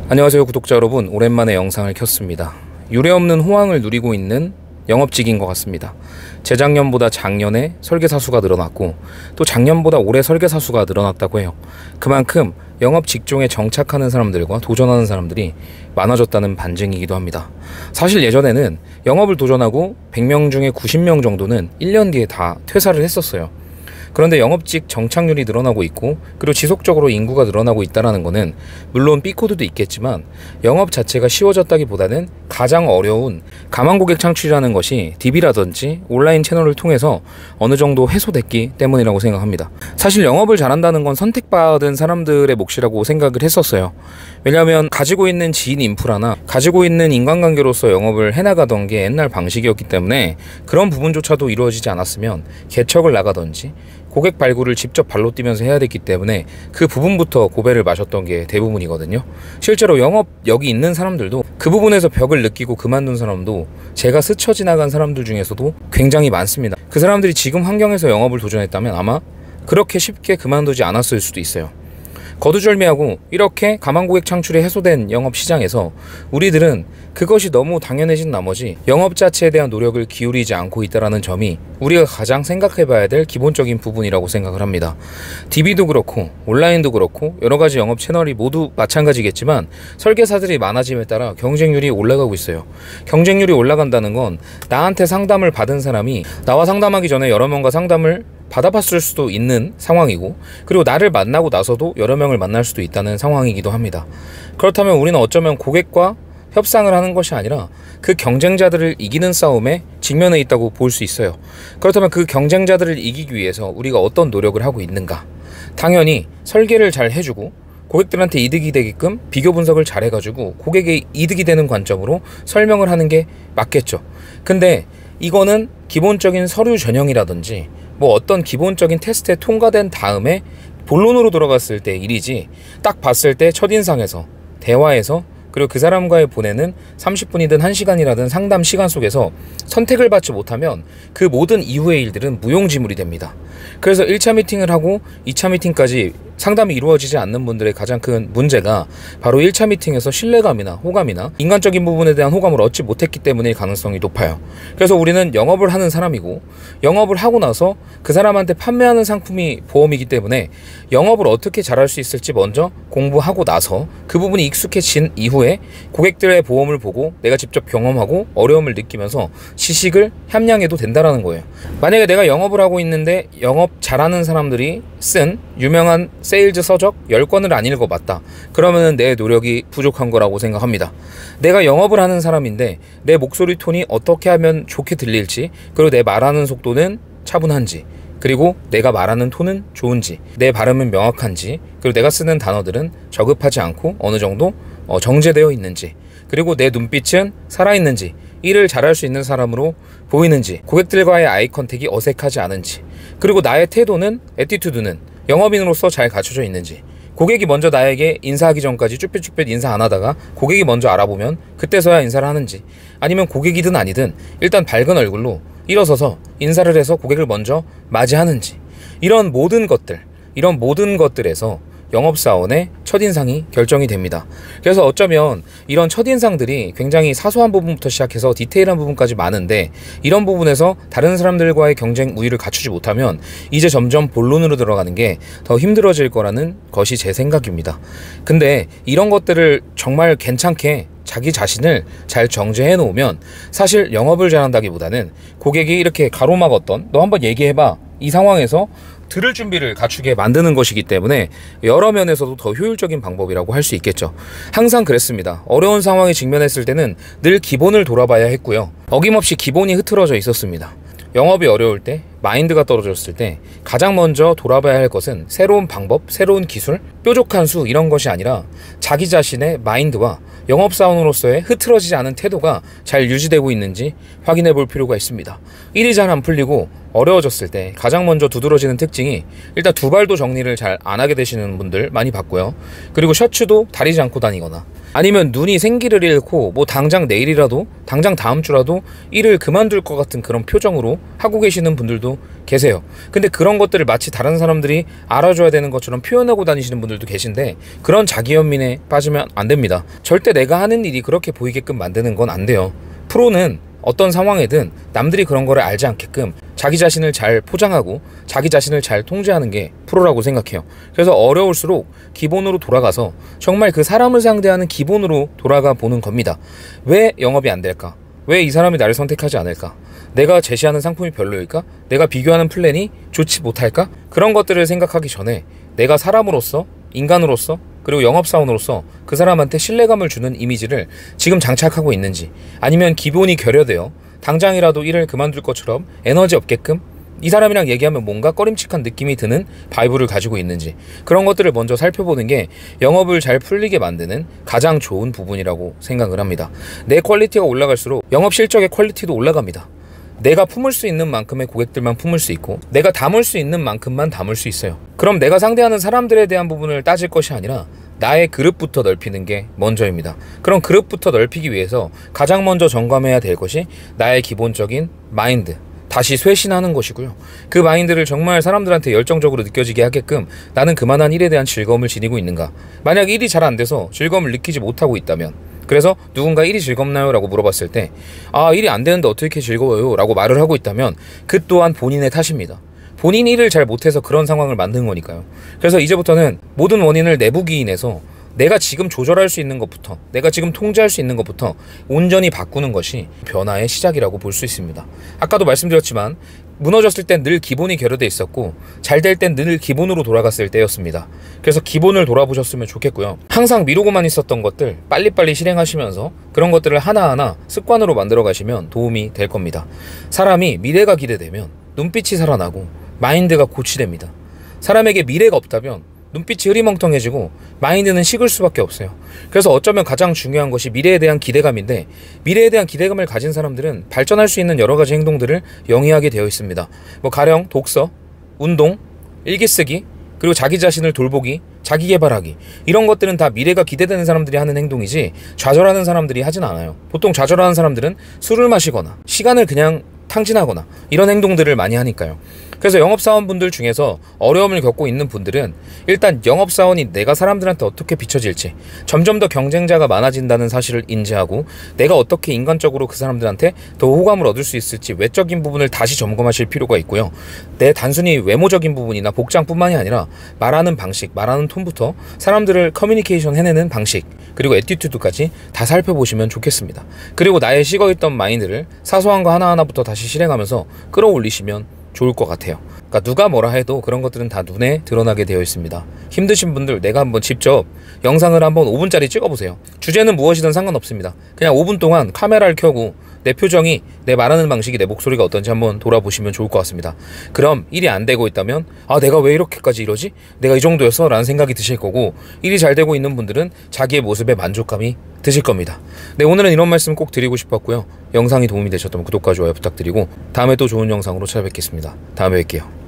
안녕하세요 구독자 여러분, 오랜만에 영상을 켰습니다. 유례없는 호황을 누리고 있는 영업직인 것 같습니다. 재작년보다 작년에 설계사수가 늘어났고 또 작년보다 올해 설계사수가 늘어났다고 해요. 그만큼 영업 직종에 정착하는 사람들과 도전하는 사람들이 많아졌다는 반증이기도 합니다. 사실 예전에는 영업을 도전하고 100명 중에 90명 정도는 1년 뒤에 다 퇴사를 했었어요. 그런데 영업직 정착률이 늘어나고 있고 그리고 지속적으로 인구가 늘어나고 있다는 것은 물론 B코드도 있겠지만 영업 자체가 쉬워졌다기보다는 가장 어려운 가망 고객 창출이라는 것이 DB라든지 온라인 채널을 통해서 어느 정도 해소됐기 때문이라고 생각합니다. 사실 영업을 잘한다는 건 선택받은 사람들의 몫이라고 생각을 했었어요. 왜냐하면 가지고 있는 지인 인프라나 가지고 있는 인간관계로서 영업을 해나가던 게 옛날 방식이었기 때문에 그런 부분조차도 이루어지지 않았으면 개척을 나가든지 고객 발굴을 직접 발로 뛰면서 해야 됐기 때문에 그 부분부터 고배를 마셨던 게 대부분이거든요. 실제로 영업 여기 있는 사람들도 그 부분에서 벽을 느끼고 그만둔 사람도 제가 스쳐 지나간 사람들 중에서도 굉장히 많습니다. 그 사람들이 지금 환경에서 영업을 도전했다면 아마 그렇게 쉽게 그만두지 않았을 수도 있어요. 거두절미하고 이렇게 가망고객 창출이 해소된 영업시장에서 우리들은 그것이 너무 당연해진 나머지 영업 자체에 대한 노력을 기울이지 않고 있다는 점이 우리가 가장 생각해봐야 될 기본적인 부분이라고 생각을 합니다. DB도 그렇고 온라인도 그렇고 여러가지 영업 채널이 모두 마찬가지겠지만 설계사들이 많아짐에 따라 경쟁률이 올라가고 있어요. 경쟁률이 올라간다는 건 나한테 상담을 받은 사람이 나와 상담하기 전에 여러 명과 상담을 받아봤을 수도 있는 상황이고 그리고 나를 만나고 나서도 여러 명을 만날 수도 있다는 상황이기도 합니다. 그렇다면 우리는 어쩌면 고객과 협상을 하는 것이 아니라 그 경쟁자들을 이기는 싸움에 직면해 있다고 볼 수 있어요. 그렇다면 그 경쟁자들을 이기기 위해서 우리가 어떤 노력을 하고 있는가? 당연히 설계를 잘 해주고 고객들한테 이득이 되게끔 비교 분석을 잘 해가지고 고객의 이득이 되는 관점으로 설명을 하는 게 맞겠죠. 근데 이거는 기본적인 서류 전형이라든지 뭐 어떤 기본적인 테스트에 통과된 다음에 본론으로 들어갔을 때 일이지, 딱 봤을 때 첫인상에서 대화에서 그리고 그 사람과의 보내는 30분이든 1시간이라든 상담 시간 속에서 선택을 받지 못하면 그 모든 이후의 일들은 무용지물이 됩니다. 그래서 1차 미팅을 하고 2차 미팅까지 상담이 이루어지지 않는 분들의 가장 큰 문제가 바로 1차 미팅에서 신뢰감이나 호감이나 인간적인 부분에 대한 호감을 얻지 못했기 때문일 가능성이 높아요. 그래서 우리는 영업을 하는 사람이고 영업을 하고 나서 그 사람한테 판매하는 상품이 보험이기 때문에 영업을 어떻게 잘할 수 있을지 먼저 공부하고 나서 그 부분이 익숙해진 이후에 고객들의 보험을 보고 내가 직접 경험하고 어려움을 느끼면서 지식을 함양해도 된다는 거예요. 만약에 내가 영업을 하고 있는데 영업 잘하는 사람들이 쓴 유명한 세일즈 서적 10권을 안 읽어봤다. 그러면 내 노력이 부족한 거라고 생각합니다. 내가 영업을 하는 사람인데 내 목소리 톤이 어떻게 하면 좋게 들릴지, 그리고 내 말하는 속도는 차분한지, 그리고 내가 말하는 톤은 좋은지, 내 발음은 명확한지, 그리고 내가 쓰는 단어들은 저급하지 않고 어느 정도 정제되어 있는지, 그리고 내 눈빛은 살아있는지, 일을 잘할 수 있는 사람으로 보이는지, 고객들과의 아이 컨택이 어색하지 않은지, 그리고 나의 태도는, 애티튜드는 영업인으로서 잘 갖춰져 있는지, 고객이 먼저 나에게 인사하기 전까지 쭈뼛쭈뼛 인사 안 하다가 고객이 먼저 알아보면 그때서야 인사를 하는지, 아니면 고객이든 아니든 일단 밝은 얼굴로 일어서서 인사를 해서 고객을 먼저 맞이하는지, 이런 모든 것들에서 영업사원의 첫인상이 결정이 됩니다. 그래서 어쩌면 이런 첫인상들이 굉장히 사소한 부분부터 시작해서 디테일한 부분까지 많은데 이런 부분에서 다른 사람들과의 경쟁 우위를 갖추지 못하면 이제 점점 본론으로 들어가는 게 더 힘들어질 거라는 것이 제 생각입니다. 근데 이런 것들을 정말 괜찮게 자기 자신을 잘 정제해 놓으면 사실 영업을 잘한다기보다는 고객이 이렇게 가로막았던 너 한번 얘기해봐 이 상황에서 들을 준비를 갖추게 만드는 것이기 때문에 여러 면에서도 더 효율적인 방법이라고 할 수 있겠죠. 항상 그랬습니다. 어려운 상황에 직면했을 때는 늘 기본을 돌아봐야 했고요. 어김없이 기본이 흐트러져 있었습니다. 영업이 어려울 때, 마인드가 떨어졌을 때 가장 먼저 돌아봐야 할 것은 새로운 방법, 새로운 기술, 뾰족한 수 이런 것이 아니라 자기 자신의 마인드와 영업사원으로서의 흐트러지지 않은 태도가 잘 유지되고 있는지 확인해 볼 필요가 있습니다. 일이 잘 안 풀리고 어려워졌을 때 가장 먼저 두드러지는 특징이 일단 두발도 정리를 잘 안 하게 되시는 분들 많이 봤고요. 그리고 셔츠도 다리지 않고 다니거나 아니면 눈이 생기를 잃고 뭐 당장 내일이라도 당장 다음 주라도 일을 그만둘 것 같은 그런 표정으로 하고 계시는 분들도 계세요. 근데 그런 것들을 마치 다른 사람들이 알아줘야 되는 것처럼 표현하고 다니시는 분들도 계신데 그런 자기연민에 빠지면 안 됩니다. 절대 내가 하는 일이 그렇게 보이게끔 만드는 건 안 돼요. 프로는 어떤 상황에든 남들이 그런 거를 알지 않게끔 자기 자신을 잘 포장하고 자기 자신을 잘 통제하는 게 프로라고 생각해요. 그래서 어려울수록 기본으로 돌아가서 정말 그 사람을 상대하는 기본으로 돌아가 보는 겁니다. 왜 영업이 안 될까? 왜 이 사람이 나를 선택하지 않을까? 내가 제시하는 상품이 별로일까? 내가 비교하는 플랜이 좋지 못할까? 그런 것들을 생각하기 전에 내가 사람으로서, 인간으로서, 그리고 영업사원으로서 그 사람한테 신뢰감을 주는 이미지를 지금 장착하고 있는지, 아니면 기본이 결여되어 당장이라도 일을 그만둘 것처럼 에너지 없게끔 이 사람이랑 얘기하면 뭔가 꺼림칙한 느낌이 드는 바이브를 가지고 있는지, 그런 것들을 먼저 살펴보는 게 영업을 잘 풀리게 만드는 가장 좋은 부분이라고 생각을 합니다. 내 퀄리티가 올라갈수록 영업 실적의 퀄리티도 올라갑니다. 내가 품을 수 있는 만큼의 고객들만 품을 수 있고 내가 담을 수 있는 만큼만 담을 수 있어요. 그럼 내가 상대하는 사람들에 대한 부분을 따질 것이 아니라 나의 그릇부터 넓히는 게 먼저입니다. 그럼 그릇부터 넓히기 위해서 가장 먼저 점검해야 될 것이 나의 기본적인 마인드, 다시 쇄신하는 것이고요. 그 마인드를 정말 사람들한테 열정적으로 느껴지게 하게끔 나는 그만한 일에 대한 즐거움을 지니고 있는가. 만약 일이 잘 안 돼서 즐거움을 느끼지 못하고 있다면, 그래서 누군가 일이 즐겁나요? 라고 물어봤을 때 일이 안 되는데 어떻게 즐거워요? 라고 말을 하고 있다면 그 또한 본인의 탓입니다. 본인 일을 잘 못해서 그런 상황을 만든 거니까요. 그래서 이제부터는 모든 원인을 내부 기인해서 내가 지금 조절할 수 있는 것부터, 내가 지금 통제할 수 있는 것부터 온전히 바꾸는 것이 변화의 시작이라고 볼 수 있습니다. 아까도 말씀드렸지만 무너졌을 땐 늘 기본이 결여돼 있었고 잘 될 땐 늘 기본으로 돌아갔을 때였습니다. 그래서 기본을 돌아보셨으면 좋겠고요. 항상 미루고만 있었던 것들 빨리빨리 실행하시면서 그런 것들을 하나하나 습관으로 만들어 가시면 도움이 될 겁니다. 사람이 미래가 기대되면 눈빛이 살아나고 마인드가 고취됩니다. 사람에게 미래가 없다면 눈빛이 흐리멍텅해지고 마인드는 식을 수밖에 없어요. 그래서 어쩌면 가장 중요한 것이 미래에 대한 기대감인데, 미래에 대한 기대감을 가진 사람들은 발전할 수 있는 여러 가지 행동들을 영위하게 되어 있습니다. 가령 독서, 운동, 일기쓰기, 그리고 자기 자신을 돌보기, 자기 개발하기, 이런 것들은 다 미래가 기대되는 사람들이 하는 행동이지 좌절하는 사람들이 하진 않아요. 보통 좌절하는 사람들은 술을 마시거나 시간을 그냥 탕진하거나 이런 행동들을 많이 하니까요. 그래서 영업사원분들 중에서 어려움을 겪고 있는 분들은 일단 영업사원이 내가 사람들한테 어떻게 비춰질지, 점점 더 경쟁자가 많아진다는 사실을 인지하고 내가 어떻게 인간적으로 그 사람들한테 더 호감을 얻을 수 있을지 외적인 부분을 다시 점검하실 필요가 있고요. 내 단순히 외모적인 부분이나 복장뿐만이 아니라 말하는 방식, 말하는 톤부터 사람들을 커뮤니케이션 해내는 방식, 그리고 애티튜드까지 다 살펴보시면 좋겠습니다. 그리고 나의 식어있던 마인드를 사소한 거 하나하나부터 다시 실행하면서 끌어올리시면 좋을 것 같아요. 그러니까 누가 뭐라 해도 그런 것들은 다 눈에 드러나게 되어 있습니다. 힘드신 분들 내가 한번 직접 영상을 한번 5분짜리 찍어보세요. 주제는 무엇이든 상관없습니다. 그냥 5분 동안 카메라를 켜고 내 표정이, 내 말하는 방식이, 내 목소리가 어떤지 한번 돌아보시면 좋을 것 같습니다. 그럼 일이 안 되고 있다면 내가 왜 이렇게까지 이러지? 내가 이 정도였어? 라는 생각이 드실 거고, 일이 잘 되고 있는 분들은 자기의 모습에 만족감이 드실 겁니다. 네, 오늘은 이런 말씀 꼭 드리고 싶었고요. 영상이 도움이 되셨다면 구독과 좋아요 부탁드리고 다음에 또 좋은 영상으로 찾아뵙겠습니다. 다음에 뵐게요.